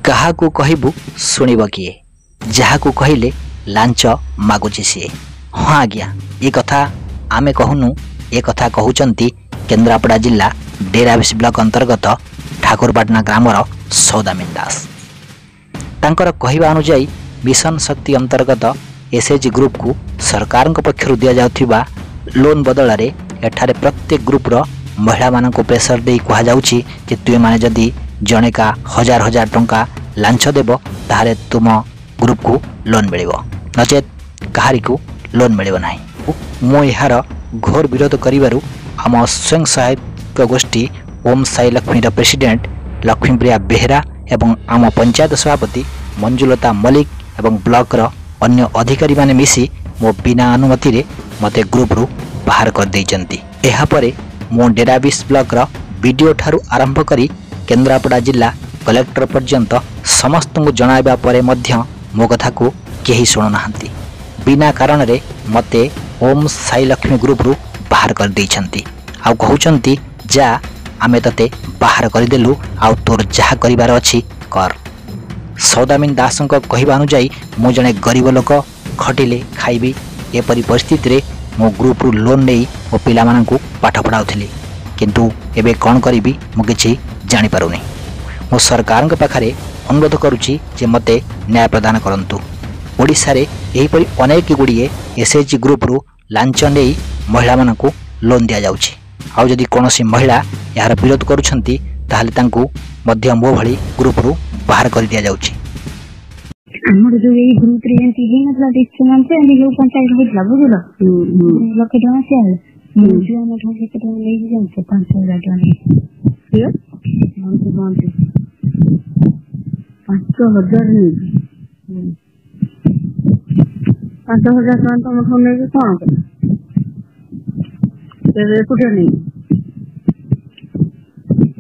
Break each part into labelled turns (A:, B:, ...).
A: କାହାକୁ କହିବୁ ଶୁଣିବ କିଏ? ଯାହାକୁ କହିଲେ ଲାଞ୍ଚ ମାଗୁଛି ସିଏ। ହଁ ଆଜ୍ଞା, ଏ କଥା ଆମେ କହୁନୁ, ଏ କଥା କହୁଛନ୍ତି କେନ୍ଦ୍ରାପଡ଼ା ଜିଲ୍ଲା ଡେରାବିଶ ବ୍ଲକ ଅନ୍ତର୍ଗତ ଠାକୁରପାଟଣା ଗ୍ରାମର ସୌଦାମିନ ଦାସ। ତାଙ୍କର କହିବା ଅନୁଯାୟୀ ମିଶନ ଶକ୍ତି ଅନ୍ତର୍ଗତ ଏସ୍ଏଚଜି ଗ୍ରୁପକୁ ସରକାରଙ୍କ ପକ୍ଷରୁ ଦିଆଯାଉଥିବା ଲୋନ୍ ବଦଳରେ ଏଠାରେ ପ୍ରତ୍ୟେକ ଗ୍ରୁପର ମହିଳାମାନଙ୍କୁ ପ୍ରେସର ଦେଇ କୁହାଯାଉଛି ଯେ ତୁମେମାନେ ଯଦି ଜଣେକା ହଜାର ହଜାର ଟଙ୍କା ଲାଞ୍ଚ ଦେବ ତାହେଲେ ତୁମ ଗ୍ରୁପକୁ ଲୋନ୍ ମିଳିବ, ନଚେତ୍ କାହାରିକୁ ଲୋନ୍ ମିଳିବ ନାହିଁ। ମୁଁ ଏହାର ଘୋର ବିରୋଧ କରିବାରୁ ଆମ ସ୍ୱୟଂ ସହାୟକ ଗୋଷ୍ଠୀ ଓମ୍ ସାଇ ଲକ୍ଷ୍ମୀର ପ୍ରେସିଡେଣ୍ଟ ଲକ୍ଷ୍ମୀପ୍ରିୟା ବେହେରା ଏବଂ ଆମ ପଞ୍ଚାୟତ ସଭାପତି ମଞ୍ଜୁଲତା ମଲ୍ଲିକ ଏବଂ ବ୍ଲକର ଅନ୍ୟ ଅଧିକାରୀମାନେ ମିଶି ମୋ ବିନା ଅନୁମତିରେ ମୋତେ ଗ୍ରୁପରୁ ବାହାର କରିଦେଇଛନ୍ତି। ଏହାପରେ ମୁଁ ଡେରାବିଶ ବ୍ଲକର ବିଡିଓ ଠାରୁ ଆରମ୍ଭ କରି କେନ୍ଦ୍ରାପଡ଼ା ଜିଲ୍ଲା କଲେକ୍ଟର ପର୍ଯ୍ୟନ୍ତ ସମସ୍ତଙ୍କୁ ଜଣାଇବା ପରେ ମଧ୍ୟ ମୋ କଥାକୁ କେହି ଶୁଣୁନାହାନ୍ତି। ବିନା କାରଣରେ ମୋତେ ଓମ୍ ସାଇ ଲକ୍ଷ୍ମୀ ଗ୍ରୁପରୁ ବାହାର କରିଦେଇଛନ୍ତି। ଆଉ କହୁଛନ୍ତି ଯା, ଆମେ ତତେ ବାହାର କରିଦେଲୁ, ଆଉ ତୋର ଯାହା କରିବାର ଅଛି କର। ସୌଦାମିନ ଦାସଙ୍କ କହିବା ଅନୁଯାୟୀ ମୁଁ ଜଣେ ଗରିବ ଲୋକ, ଖଟିଲେ ଖାଇବି। ଏପରି ପରିସ୍ଥିତିରେ ମୋ ଗ୍ରୁପରୁ ଲୋନ୍ ନେଇ ମୋ ପିଲାମାନଙ୍କୁ ପାଠ ପଢ଼ାଉଥିଲି, କିନ୍ତୁ ଏବେ କ'ଣ କରିବି ମୁଁ କିଛି ଜାଣିପାରୁନି। ମୁଁ ସରକାରଙ୍କ ପାଖରେ ଅନୁରୋଧ କରୁଛି ଯେ ମୋତେ ନ୍ୟାୟ ପ୍ରଦାନ କରନ୍ତୁ। ଓଡ଼ିଶାରେ ଏହିପରି ଅନେକ ଗୁଡ଼ିଏ ଏସ୍ଏଚଜି ଗ୍ରୁପରୁ ଲାଞ୍ଚ ନେଇ ମହିଳାମାନଙ୍କୁ ଲୋନ୍ ଦିଆଯାଉଛି। ଆଉ ଯଦି କୌଣସି ମହିଳା ଏହାର ବିରୋଧ କରୁଛନ୍ତି ତାହେଲେ ତାଙ୍କୁ ମଧ୍ୟ ମୋ ଭଳି ଗ୍ରୁପରୁ ବାହାର କରିଦିଆଯାଉଛି।
B: ଆମର ଯୋଉ ଏଇ ଗ୍ରୁପରେ ଏମିତି ହେଇନଥିଲା ଡିସିସନ ଏମିତି ଯୋଉ ପଞ୍ଚାୟତ ହେଇଥିଲା, ବୁଝିଲ, ଲକ୍ଷେ ଟଙ୍କା ସିଆଡେ ଝିଅ ଆମ ଠାରୁ କେତେ ଟଙ୍କା ନେଇକି ଜାଣିଛ? 5,000 ଟଙ୍କା ନେଇକି 5,000 ନେଇକି 5,000 ଟଙ୍କା ତମ ଠାରୁ ନେଇକି କଣ କଲା? ଏକୁଟିଆ ନେଇକି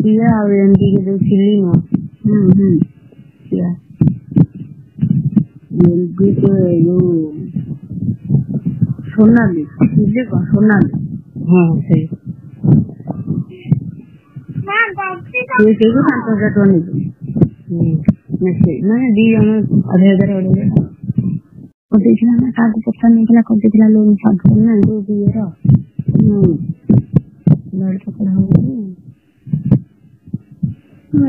B: ସିଏ ଆଉ ଏମିତି ଯୋଉ ଥିଲି ନୁହଁ ସୋନାଲି ସୋନାଲି, ହଁ ସେଇ 5,000 ଟଙ୍କା ନେଇଛି। ମାନେ 2 ଜଣ 2,500 କରିଦେଇଥିଲା ନା, କାହାକୁ ପଚାର ନେଇଥିଲା କରିଦେଇଥିଲା ଲୋନ୍ ସାଙ୍ଗରେ ନା ଯୋଉ ଇଏର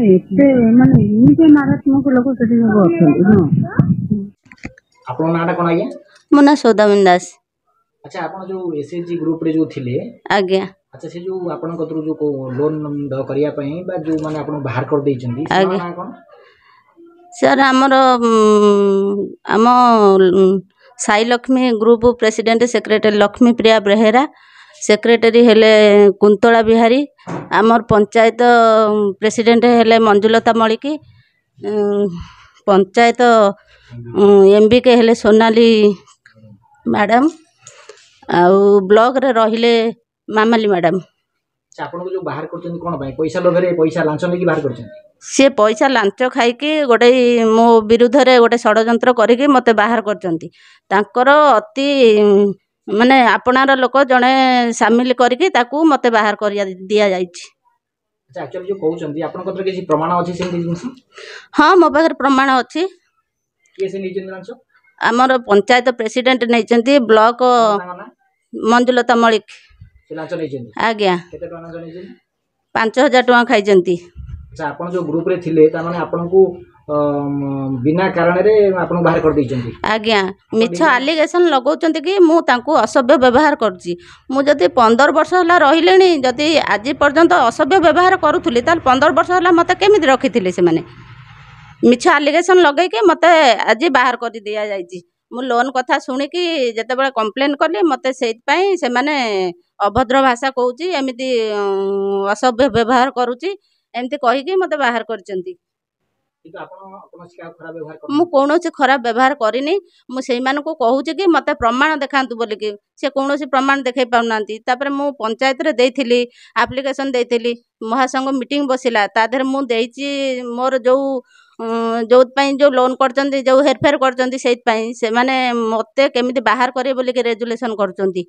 B: ଏତେ ମାନେ ଏମିତି ମାରାତ୍ମକ ଲୋକ ସେଠି ସବୁ ଅଛନ୍ତି। ହଁ,
A: ଆପଣଙ୍କ ନାଁଟା କ'ଣ ଆଜ୍ଞା?
C: ମୋ ନାଁ ସୌଦାମିନ ଦାସ।
A: ଆଚ୍ଛା, ଆପଣ ଯୋଉ ଏସ୍ଏଚଜି ଗ୍ରୁପରେ ଯୋଉ ଥିଲେ,
C: ଆଜ୍ଞା,
A: ଆଚ୍ଛା, ସେ ଯୋଉ ଆପଣଙ୍କ କତରୁ ଯୋଉ ଲୋନ୍ କରିବା ପାଇଁ ବା ଯୋଉ ମାନେ ଆପଣଙ୍କୁ ବାହାର କରିଦେଇଛନ୍ତି,
C: ଆଜ୍ଞା
A: ନାଁ କ'ଣ?
C: ସାର୍, ଆମର ଆମ Sai Lakshmi group president secretary Lakshmipriya Behera, secretary ହେଲେ କୁନ୍ତଳା ବିହାରୀ, ଆମର ପଞ୍ଚାୟତ ପ୍ରେସିଡେଣ୍ଟ ହେଲେ ମଞ୍ଜୁଲତା ମଲ୍ଲିକ, ପଞ୍ଚାୟତ ଏମ୍ବିକେ ହେଲେ ସୋନାଲି ମ୍ୟାଡ଼ାମ, ଆଉ ବ୍ଲକରେ ରହିଲେ ମାମାଲି ମ୍ୟାଡ଼ାମ।
A: ଆପଣଙ୍କୁ ଯୋଉ ବାହାର କରୁଛନ୍ତି କ'ଣ ପାଇଁ? ପଇସା ଲୋଭରେ, ପଇସା ଲାଞ୍ଚ ନେଇକି ବାହାର କରୁଛନ୍ତି?
C: ସେ ପଇସା ଲାଞ୍ଚ ଖାଇକି ଗୋଟେ ମୋ ବିରୁଦ୍ଧରେ ଗୋଟେ ଷଡ଼ଯନ୍ତ୍ର କରିକି ମୋତେ ବାହାର କରିଛନ୍ତି। ତାଙ୍କର ଅତି ମାନେ ଆପଣାର ଲୋକ ଜଣେ ସାମିଲ କରିକି ତାକୁ ମୋତେ ବାହାର କରି ଦିଆଯାଇଛି।
A: ଆଚ୍ଛା, ଆକ୍ଚୁଆଲି ଯୋଉ କହୁଛନ୍ତି ଆପଣଙ୍କ କତିରେ କିଛି ପ୍ରମାଣ ଅଛି ସେମିତି ଜିନିଷ?
C: ହଁ, ମୋ ପାଖରେ ପ୍ରମାଣ ଅଛି।
A: କିଏ ସେ ନେଇଛନ୍ତି ଲାଞ୍ଚ?
C: ଆମର ପଞ୍ଚାୟତ ପ୍ରେସିଡେଣ୍ଟ ନେଇଛନ୍ତି, ବ୍ଲକ ମଞ୍ଜୁଲତା ମଲ୍ଲିକ।
A: ସେ ଲାଞ୍ଚ ନେଇଛନ୍ତି?
C: ଆଜ୍ଞା।
A: କେତେ ଟଙ୍କା ଲାଞ୍ଚ ନେଇଛନ୍ତି?
C: 5,000 ଟଙ୍କା ଖାଇଛନ୍ତି।
A: ଆଚ୍ଛା, ଆପଣ ଯୋଉ ଗ୍ରୁପରେ ଥିଲେ ତାମାନେ ଆପଣଙ୍କୁ ବିନା କାରଣରେ ଆପଣଙ୍କୁ ବାହାର କରିଦେଇଛନ୍ତି?
C: ଆଜ୍ଞା, ମିଛ ଆଲିଗେସନ ଲଗାଉଛନ୍ତି କି ମୁଁ ତାଙ୍କୁ ଅସଭ୍ୟ ବ୍ୟବହାର କରୁଛି। ମୁଁ ଯଦି 15 ବର୍ଷ ହେଲା ରହିଲିଣି, ଯଦି ଆଜି ପର୍ଯ୍ୟନ୍ତ ଅସଭ୍ୟ ବ୍ୟବହାର କରୁଥିଲି, ତାହେଲେ 15 ବର୍ଷ ହେଲା ମୋତେ କେମିତି ରଖିଥିଲେ ସେମାନେ? ମିଛ ଆଲିଗେସନ ଲଗେଇକି ମୋତେ ଆଜି ବାହାର କରି ଦିଆଯାଇଛି। ମୁଁ ଲୋନ୍ କଥା ଶୁଣିକି ଯେତେବେଳେ କମ୍ପ୍ଲେନ୍ କଲି, ମୋତେ ସେଇଥିପାଇଁ ସେମାନେ ଅଭଦ୍ର ଭାଷା କହୁଛି, ଏମିତି ଅସଭ୍ୟ ବ୍ୟବହାର କରୁଛି, ଏମିତି କହିକି ମୋତେ ବାହାର କରିଛନ୍ତି। ମୁଁ କୌଣସି ଖରାପ ବ୍ୟବହାର କରିନି। ମୁଁ ସେଇମାନଙ୍କୁ କହୁଛି କି ମୋତେ ପ୍ରମାଣ ଦେଖାନ୍ତୁ ବୋଲିକି, ସେ କୌଣସି ପ୍ରମାଣ ଦେଖାଇ ପାରୁନାହାନ୍ତି। ତାପରେ ମୁଁ ପଞ୍ଚାୟତରେ ଦେଇଥିଲି ଆପ୍ଲିକେସନ, ଦେଇଥିଲି, ମହାସଂଘ ମିଟିଂ ବସିଲା, ତା ଦେହରେ ମୁଁ ଦେଇଛି ମୋର ଯୋଉଥିପାଇଁ ଯୋଉ ଲୋନ୍ କରିଛନ୍ତି, ଯୋଉ ହେରଫେର କରିଛନ୍ତି, ସେଇଥିପାଇଁ ସେମାନେ ମୋତେ କେମିତି ବାହାର କରିବେ ବୋଲିକି ରେଜୁଲେସନ କରୁଛନ୍ତି।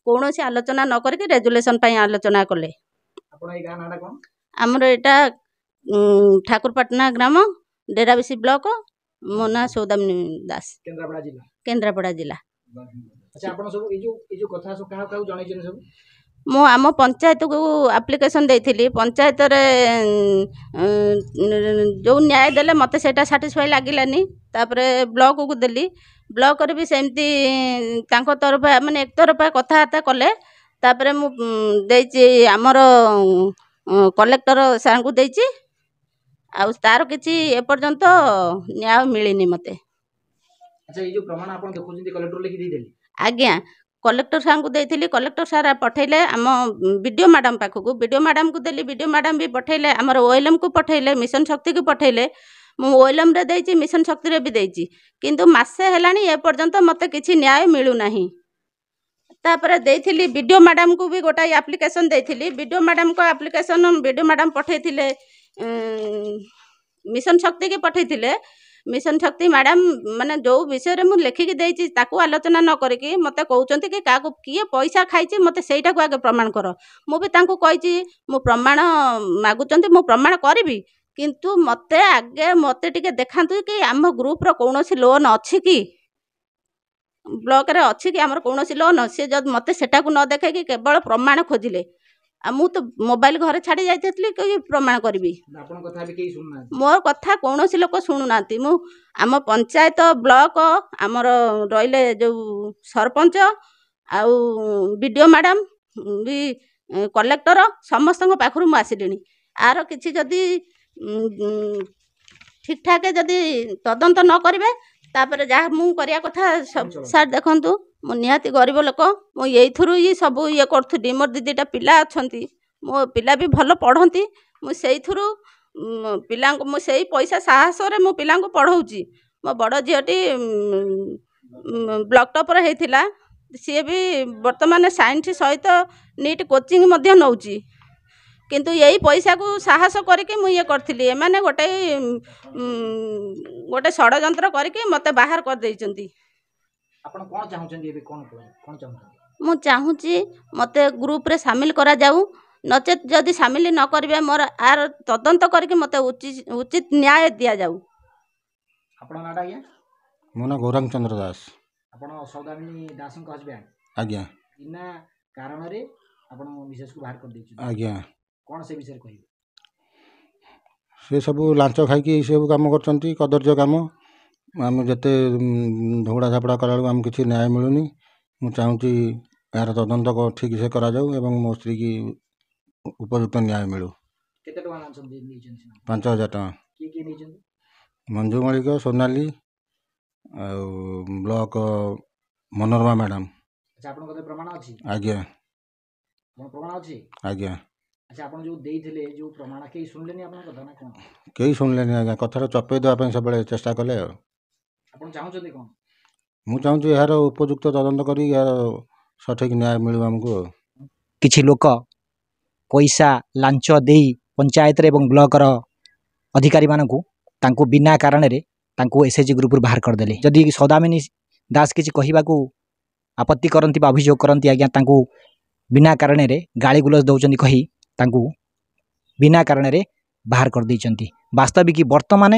C: କୌଣସି ଆଲୋଚନା ନ କରିକି ରେଜୁଲେସନ ପାଇଁ ଆଲୋଚନା କଲେ। ଆମର ଏଇଟା ଠାକୁରପାଟଣା ଗ୍ରାମ, डेराबिसी ब्लॉक मो ना सौदामिनी दास
D: केन्द्रापड़ा जिला
C: केन्द्रापड़ा जिला
D: अच्छा आपण सब ए जो कथा सब काहा काहा जणै सब
C: मु आम पंचायत को आप्लिकेसन देइथिली पंचायत रे जो न्याय देले मते सेटा साटिस्फाई लागिलानी तापरे ब्लॉक को देली ब्लॉक रे भी सेमती तांको तरफ माने एक तरफा कथाबार्ता कले तापरे मु देइची हमर कलेक्टर सार को देइची आ तार किछि ए पर्यंत न्याय मिलिनी मते
D: अच्छा ए जो प्रमाण आपण देखुछिन कलेक्टर लिखि दै देली
C: आज्ञा कलेक्टर सार को देइथिली कलेक्टर सार पठैले आम वीडियो मैडम पाखक वीडियो मैडम को देली वीडियो मैडम भी पठैले आमर ओएलएम को पठैले मिशन शक्ति को पठैले मु ओएलएम रे देइची मिशन शक्ति रे भी देइची किंतु मासे हेलानी ए पर्यंत मते किछि न्याय मिलु नाही तापरे देइथिली वीडियो मैडम को भी गोटा एप्लिकेशन देइथिली वीडियो मैडम को एप्लिकेशन वीडियो मैडम पठैथिले मिशन शक्ति के पठैथिले मिशन शक्ति मैडम माने जो विषय रे मु लेखिकी देइची ताकू आलोचना न करिकी मते कहउचंती कि काको किए पैसा खाइची मते सेइटा को आगे प्रमाण करो मु भी तांको कहिची मु प्रमाण मागुचंती मु प्रमाण करबी किंतु मते आगे मते टिके देखांतु कि आम ग्रुप रो कोनोसी लोन अछि कि ब्लॉक रे अछि कि हमर कोनोसी लोन से जद मते सेटा को न देखे कि केवल प्रमाण खोजिले आ मु तो मोबाइल घरे छाड़ी जाइतली कि प्रमाण करबी
D: आपण कथा भी केही सुनना
C: मोर कथा कोनोसी लोक सुनु नांती मु आम पंचायत ब्लॉक आमर रहिले जो सरपंच आउ वीडियो मैडम भी कलेक्टर समस्त पाखरु मु आसिलिनी आर किछि जदी ठीक ठाक जदी तदंत न करिवे तापर जहाँ मु करिया कथा सार देखंतु मो निहाती गरीब लोक मो एइथुरु ही सब ये करथुडी मोर दीदीटा पिला अछंती मो पिला भी भल पढ़ंती मु सेइथुरु पिला मु सेई पैसा साहस रे मो पिला को पढ़ौची मो बड़ झियोटी ब्लॉक टॉपर हेतिला सी भी वर्तमान साइंस सहित नीट कोचिंग मध्य नौची किंतु यही पैसा को साहस करके मु ये करथिली एमाने गोटे गोटे षडयंत्र करके मते बाहर कर देइचंती
D: आपण कोन चाहुचंदी एबे कोन चाहुचंदी
C: मु चाहूची मते ग्रुप रे शामिल करा जाऊ नचेत जदि शामिल न करबे मोर आर तदंत करके मते उचित न्याय दिया जाऊ
D: आपण नाडा या
E: मो ना गौरांग चंद्र दास
D: आपण सौदामिनी दास को हस्बैंड
E: आज्ञा
D: बिना कारण रे आपण विशेष को बाहर कर देछु
E: आज्ञा
D: कोन से विषय कहि
E: से सब लांच खाई सब काम करचंती कदर्य काम आम जिते झगड़ा झापड़ा कला आम किसी न्याय मिलूनी मु चाहूँगी यार तदंत ठीक से करा जाऊ एवं मो स्त्री की उपयुक्त न्याय मिलू
D: केते टका नाचंदी नीचन
E: 5000 टका
D: की नीचन
E: मंजू मलिक सोनाली आ ब्लॉक मनोरमा मैडम
D: अच्छा आपण कते प्रमाण अछि
E: आज्ञा
D: कोन प्रमाण अछि
E: आज्ञा
D: अच्छा आपण जो देइथिले जो प्रमाण के सुनलेनी आपण कथा ना कोन
E: कई सुनलेनी आज्ञा कथार चपे देवा सब चेष्टा कले
D: आपण चाहुचंदी कोन
E: मु चाहूँ यार उपयुक्त तदंत करी यार सठिक न्याय मिलू हमको
A: किछि लोक पैसा लांच देई पंचायत रे एवं ब्लॉक रो अधिकारी मानकू तांको बिना कारण रे तांको एसएचजी ग्रुप रू बाहर कर देले जदि सौदामिनी दास किछि कहिबाकू आपत्ति करंती बा अभियोग करंती आज्ञा तांको बिना कारण रे गाली गुलज दउचंदी कही तांको बिना कारण रे बाहर कर दैचंती वास्तविक वर्तमान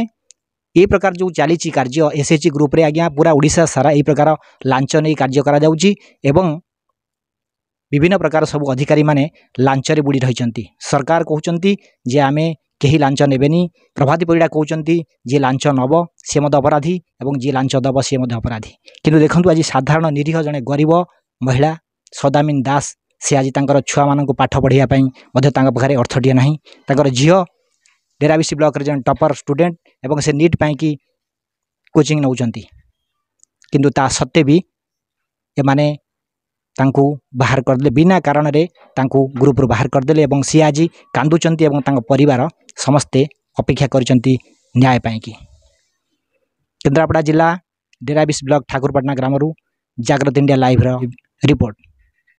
A: ए प्रकार जो चली कार्य एसएचजी ग्रुप रे आज्ञा पूरा ओडिशा सारा ए प्रकार लांच नहीं कार्य करा जाउची एवं विभिन्न प्रकार सब अधिकारी माने लांच रे बुड़ी रहिचंती सरकार कहउचंती जे आमे केही लांच नेबेनी प्रभाती परिडा कहउचंती जे लांच नब से मद अपराधी एवं जे लांच दब से मद अपराधी किंतु देखंतु आज साधारण निरीह जने गरीब महिला सौदामिनी दास से आज तांकर छुआ मानक पाठ पढ़िया पई मध्य तांका पाखरे अर्थटिया नाही तांकर झियो डेराबिसी ब्लॉक रे जन टॉपर स्टूडेंट एवं से नीट पाई की कोचिंग नउचंती किंतु ता सत्ते भी ए माने तांको बाहर कर दे बिना कारण रे तांको ग्रुप रो बाहर कर देले एवं सी आज कांदुचंती एवं तांको परिवार समस्ते अपेक्षा करचंती न्याय पाई की केन्द्रापड़ा जिला डेराबिसी ब्लॉक ठाकुरपाटना ग्राम रु जागृत इंडिया लाइव रो रिपोर्ट।